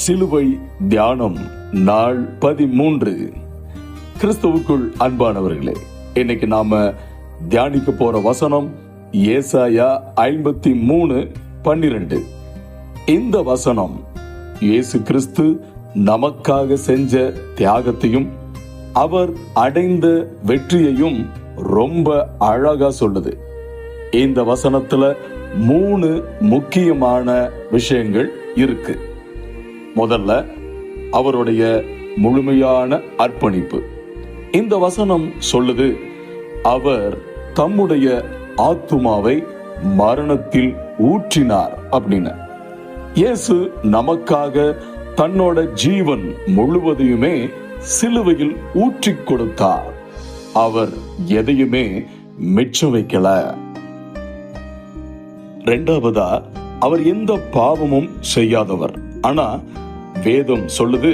சிலுவை தியானம் நாள் 13. கிறிஸ்துவுக்குள் அன்பானவர்களே, இன்னைக்கு நாம தியானிக்க போற வசனம் ஏசாயா 53:12. இந்த வசனம் இயேசு கிறிஸ்து நமக்காக செஞ்ச தியாகத்தையும் அவர் அடைந்த வெற்றியையும் ரொம்ப அழகா சொல்லுது. இந்த வசனத்துல 3 முக்கியமான விஷயங்கள் இருக்கு. முதல்ல அவருடைய முழுமையான அர்ப்பணிப்பு. இந்த வசனம் சொல்லுது, அவர் தம்முடைய ஆத்துமாவை மரணத்தில் ஊற்றினார் அப்படின்னு. இயேசு நமக்காக தன்னோட ஜீவன் முழுவதையுமே சிலுவையில் ஊற்றி கொடுத்தார். அவர் எதையுமே மிச்சம் வைக்கல. இரண்டாவதா, அவர் எந்த பாவமும் செய்யாதவர். ஆனா வேதம் சொல்லுது,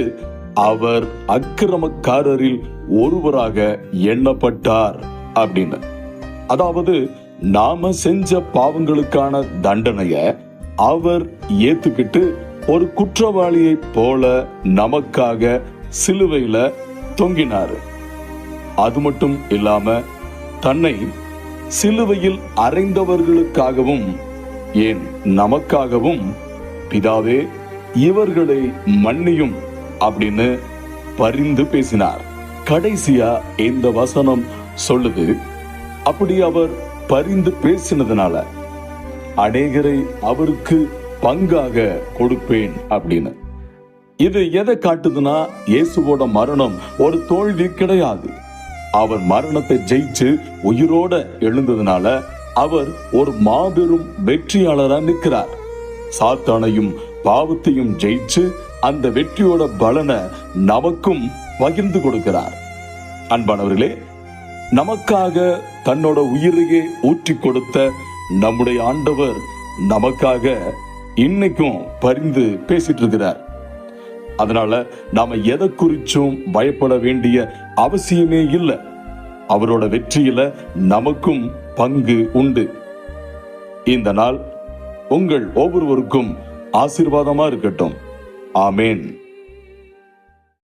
அவர் அக்கிரமக்காரரில் ஒருவராக எண்ணப்பட்டார் அப்படின்னு. அதாவது நாம செஞ்ச பாவங்களுக்கான தண்டனைய அவர் ஏத்துக்கிட்டு ஒரு குற்றவாளியை போல நமக்காக சிலுவையில தொங்கினாரு. அது மட்டும் இல்லாம தன்னை சிலுவையில் அறைந்தவர்களுக்காகவும் ஏன் நமக்காகவும், பிதாவே இவர்களை மன்னியும் அப்படின்னு பரிந்து பேசினார். கடைசியா இந்த வசனம் சொல்லுது, அப்படி அவர் பரிந்து பேசினதுனால அநேகரை அவருக்கு பங்காக கொடுப்பேன் அப்படின்னு. இது எதை காட்டுதுன்னா, இயேசுவோட மரணம் ஒரு தோல்வி கிடையாது. அவர் மரணத்தை ஜெயிச்சு உயிரோட எழுந்ததுனால அவர் ஒரு மாபெரும் வெற்றியாளரா நிற்கிறார். சாத்தானையும் பாவத்தையும் ஜெயிச்சு அந்த வெற்றியோட பலனை நமக்கும் பகிர்ந்து கொடுக்கிறார். அன்பானவர்களே, நமக்காக தன்னோட உயிரையே ஊற்றி கொடுத்த நம்முடைய ஆண்டவர் நமக்காக இன்னைக்கும் பரிந்து பேசிட்டு இருக்கிறார். அதனால நாம எதை குறிச்சும் பயப்பட வேண்டிய அவசியமே இல்லை. அவரோட வெற்றியில நமக்கும் பங்கு உண்டு. இந்த நாள் உங்கள் ஒவ்வொருவருக்கும் ஆசீர்வாதமா இருக்கட்டும். ஆமேன்.